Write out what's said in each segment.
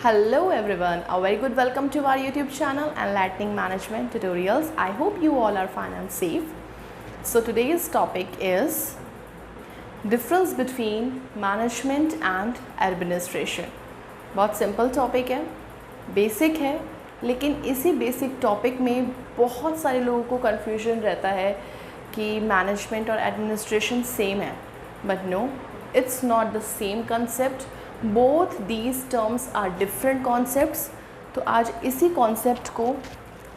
Hello everyone, a very good welcome to our YouTube channel Enlightening Management Tutorials. I hope you all are fine and safe. So today's topic is difference between management and administration. बहुत simple topic है, basic है, लेकिन इसी basic topic में बहुत सारे लोगों को कन्फ्यूजन रहता है कि मैनेजमेंट और एडमिनिस्ट्रेशन सेम है, but no, it's not the same concept. Both these terms are different concepts. तो आज इसी कॉन्सेप्ट को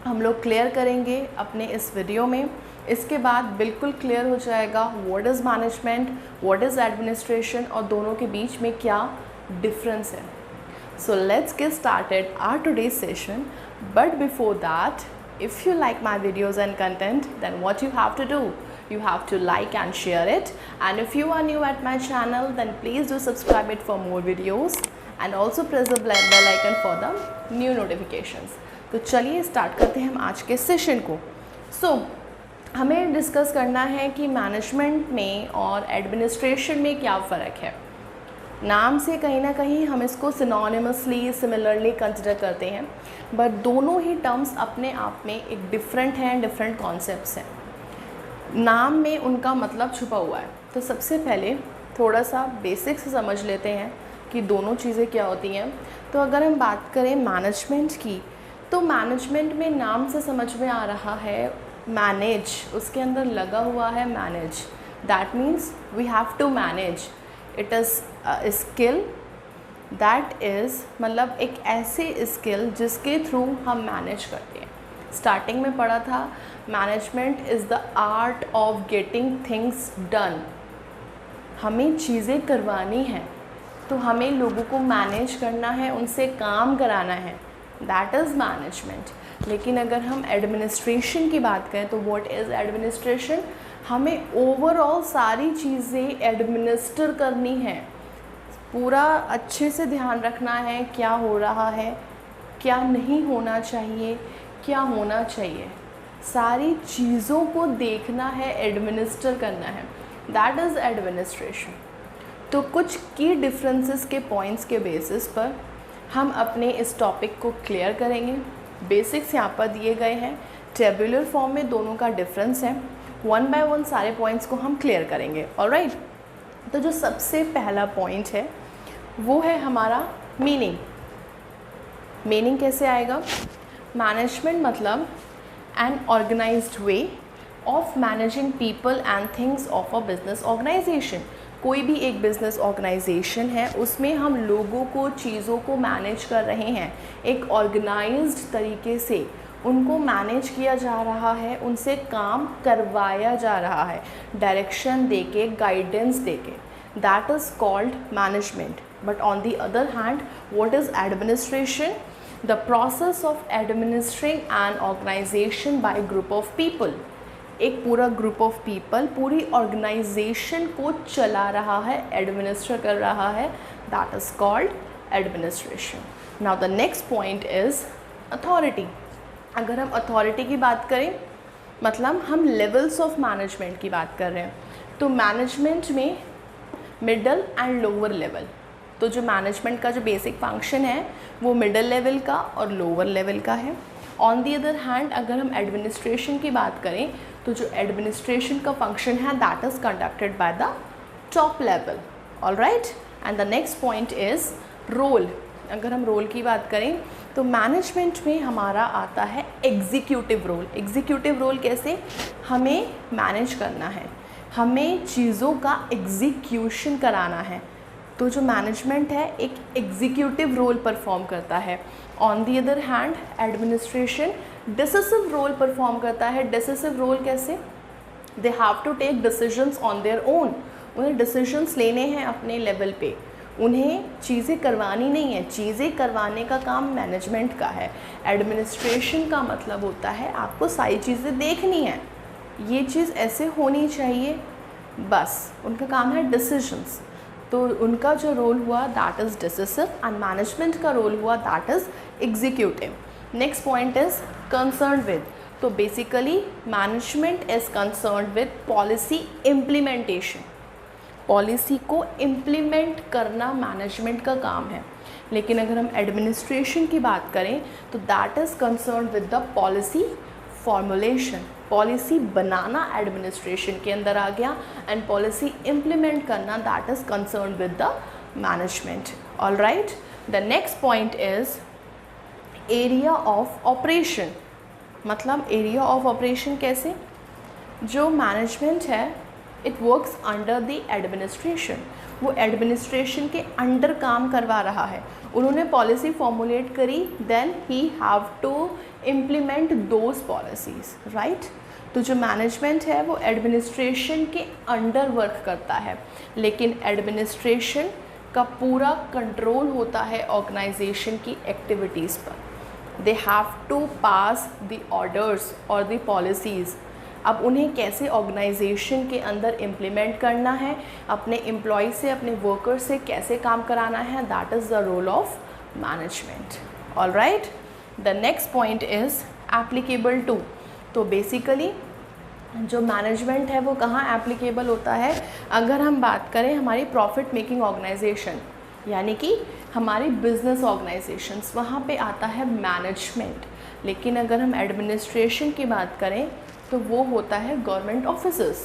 हम लोग क्लियर करेंगे अपने इस वीडियो में. इसके बाद बिल्कुल क्लियर हो जाएगा what is management, what is administration और दोनों के बीच में क्या डिफरेंस है. So let's get started our today's session. But before that, if you like my videos and content, then what you have to do? You have to like and share it. And if you are new at my channel, then please do subscribe it for more videos. And also press the bell icon for the new notifications. तो चलिए start करते हैं हम आज के session को. हमें discuss करना है कि मैनेजमेंट में और एडमिनिस्ट्रेशन में क्या फ़र्क है. नाम से कहीं ना कहीं हम इसको सिनोनिमसली सिमिलरली कंसिडर करते हैं, बट दोनों ही टर्म्स अपने आप में एक डिफरेंट हैं, डिफरेंट कॉन्सेप्ट्स हैं. नाम में उनका मतलब छुपा हुआ है. तो सबसे पहले थोड़ा सा बेसिक से समझ लेते हैं कि दोनों चीज़ें क्या होती हैं. तो अगर हम बात करें मैनेजमेंट की, तो मैनेजमेंट में नाम से समझ में आ रहा है मैनेज, उसके अंदर लगा हुआ है manage. That means we have to manage. It is skill that is मतलब एक ऐसे स्किल जिसके थ्रू हम मैनेज करते हैं. स्टार्टिंग में पढ़ा था management is the art of getting things done. हमें चीज़ें करवानी हैं, तो हमें लोगों को मैनेज करना है, उनसे काम कराना है. That is management. लेकिन अगर हम एडमिनिस्ट्रेशन की बात करें तो व्हाट इज़ एडमिनिस्ट्रेशन? हमें ओवरऑल सारी चीज़ें एडमिनिस्टर करनी है. पूरा अच्छे से ध्यान रखना है क्या हो रहा है, क्या नहीं होना चाहिए, क्या होना चाहिए. सारी चीज़ों को देखना है, एडमिनिस्टर करना है. That is administration. तो कुछ की डिफरेंसेस के पॉइंट्स के बेसिस पर हम अपने इस टॉपिक को क्लियर करेंगे. बेसिक्स यहाँ पर दिए गए हैं, टेबुलर फॉर्म में दोनों का डिफरेंस है. वन बाय वन सारे पॉइंट्स को हम क्लियर करेंगे. ऑलराइट. तो जो सबसे पहला पॉइंट है वो है हमारा मीनिंग. मीनिंग कैसे आएगा? मैनेजमेंट मतलब an organised way of managing people and things of a business organisation. कोई भी एक बिज़नेस ऑर्गेनाइजेशन है, उसमें हम लोगों को, चीज़ों को मैनेज कर रहे हैं. एक ऑर्गेनाइज्ड तरीके से उनको मैनेज किया जा रहा है, उनसे काम करवाया जा रहा है, डायरेक्शन देके, गाइडेंस देके. That is called management. But on the other hand what is administration? The process of administering an organisation by group of people. एक पूरा ग्रुप ऑफ पीपल पूरी ऑर्गेनाइजेशन को चला रहा है, एडमिनिस्टर कर रहा है. That is called administration. Now the next point is authority. अगर हम अथॉरिटी की बात करें, मतलब हम लेवल्स ऑफ मैनेजमेंट की बात कर रहे हैं. तो मैनेजमेंट में मिडल एंड लोअर लेवल. तो जो मैनेजमेंट का जो बेसिक फंक्शन है वो मिडल लेवल का और लोअर लेवल का है. ऑन दी अदर हैंड अगर हम एडमिनिस्ट्रेशन की बात करें तो जो एडमिनिस्ट्रेशन का फंक्शन है that is conducted by the top level. Alright. And the next point is role. अगर हम रोल की बात करें तो मैनेजमेंट में हमारा आता है एग्जीक्यूटिव रोल. एग्जीक्यूटिव रोल कैसे? हमें मैनेज करना है, हमें चीज़ों का एग्जीक्यूशन कराना है. तो जो मैनेजमेंट है एक एग्जीक्यूटिव रोल परफॉर्म करता है. On the other hand administration decisive role perform करता है. डिसिसिव रोल कैसे? They have to take decisions on their own. उन्हें डिसीजंस लेने हैं अपने लेवल पे, उन्हें चीज़ें करवानी नहीं है. चीज़ें करवाने का काम मैनेजमेंट का है. एडमिनिस्ट्रेशन का मतलब होता है आपको सारी चीज़ें देखनी है, ये चीज़ ऐसे होनी चाहिए, बस. उनका काम है डिसीजंस. तो उनका जो रोल हुआ that is decisive and management का रोल हुआ that is executive. Next point is concern with. तो basically management is concern with policy implementation. Policy को इम्प्लीमेंट करना मैनेजमेंट का काम है. लेकिन अगर हम एडमिनिस्ट्रेशन की बात करें तो that is concern with the policy formulation. Policy बनाना एडमिनिस्ट्रेशन के अंदर आ गया एंड पॉलिसी इम्प्लीमेंट करना that is concern with the management. All right, the next point is area of operation. मतलब एरिया ऑफ ऑपरेशन कैसे? जो मैनेजमेंट है it works under the administration, वो एडमिनिस्ट्रेशन के अंडर काम करवा रहा है। उन्होंने पॉलिसी फॉर्मुलेट करी, then he have to implement those policies, right. तो जो मैनेजमेंट है वो एडमिनिस्ट्रेशन के अंडर वर्क करता है, लेकिन एडमिनिस्ट्रेशन का पूरा कंट्रोल होता है ऑर्गेनाइजेशन की एक्टिविटीज़ पर। They have to pass the orders और द पॉलिसीज़। अब उन्हें कैसे ऑर्गेनाइजेशन के अंदर इम्प्लीमेंट करना है, अपने एम्प्लॉय से, अपने वर्कर से कैसे काम कराना है, that is the role of management. All right, the next point is applicable to. तो बेसिकली जो मैनेजमेंट है वो कहाँ एप्लीकेबल होता है? अगर हम बात करें हमारी प्रॉफिट मेकिंग ऑर्गेनाइजेशन, यानी कि हमारी बिजनेस ऑर्गेनाइजेशंस, वहाँ पे आता है मैनेजमेंट। लेकिन अगर हम एडमिनिस्ट्रेशन की बात करें तो वो होता है government offices,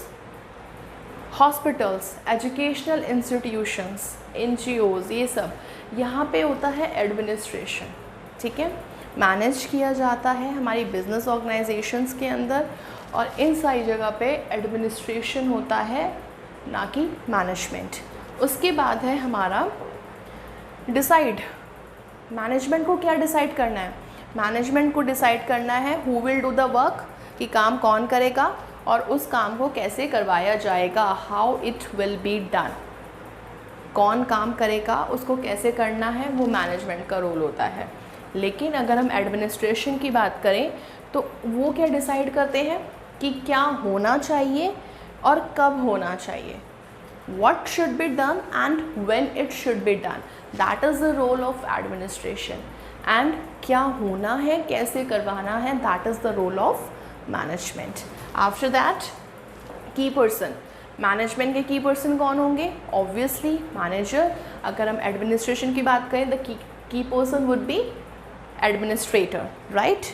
hospitals, educational institutions, NGOs, ये सब यहाँ पे होता है एडमिनिस्ट्रेशन। ठीक है, मैनेज किया जाता है हमारी बिजनेस ऑर्गेनाइजेशंस के अंदर, और इन सारी जगह पे एडमिनिस्ट्रेशन होता है, ना कि मैनेजमेंट। उसके बाद है हमारा डिसाइड। मैनेजमेंट को क्या डिसाइड करना है? मैनेजमेंट को डिसाइड करना है who will do the work, कि काम कौन करेगा और उस काम को कैसे करवाया जाएगा, how it will be done. कौन काम करेगा, उसको कैसे करना है, वो मैनेजमेंट का रोल होता है। लेकिन अगर हम एडमिनिस्ट्रेशन की बात करें तो वो क्या डिसाइड करते हैं कि क्या होना चाहिए और कब होना चाहिए, what should be done and when it should be done, that is the role of administration। and क्या होना है, कैसे करवाना है, that is the role of management। after that की पर्सन, मैनेजमेंट के की पर्सन कौन होंगे? Obviously manager. अगर हम एडमिनिस्ट्रेशन की बात करें the key person would be administrator, right.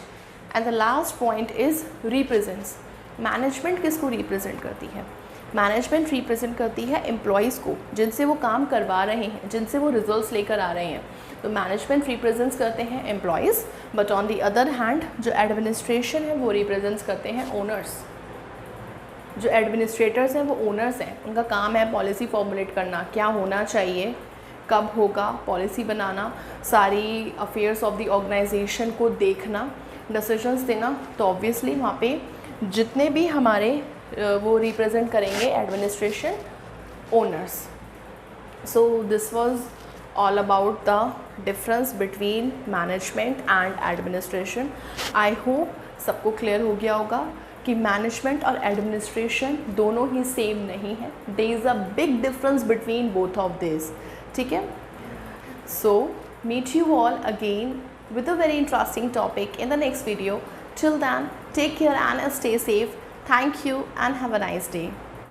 And the last point is represents. Management किसको रिप्रेजेंट करती है? मैनेजमेंट रिप्रेजेंट करती है एम्प्लॉयज़ को, जिनसे वो काम करवा रहे हैं, जिनसे वो रिजल्ट्स लेकर आ रहे हैं। तो मैनेजमेंट रिप्रेजेंट्स करते हैं employees, but on the other hand जो एडमिनिस्ट्रेशन है वो रिप्रेजेंट्स करते हैं ओनर्स। जो एडमिनिस्ट्रेटर्स हैं वो ओनर्स हैं, उनका काम है पॉलिसी फॉर्मुलेट करना, क्या होना चाहिए, कब होगा, पॉलिसी बनाना, सारी अफेयर्स ऑफ द ऑर्गेनाइजेशन को देखना, डिसीजंस देना। तो ऑब्वियसली वहाँ पे जितने भी हमारे वो रिप्रेजेंट करेंगे administration, owners. So this was all about the difference between management and administration. I hope सबको क्लियर हो गया होगा कि मैनेजमेंट और एडमिनिस्ट्रेशन दोनों ही सेम नहीं है, there is a big difference between both of this. ठीक है, so meet you all again with a very interesting topic in the next video. Till then, take care and stay safe. Thank you and have a nice day.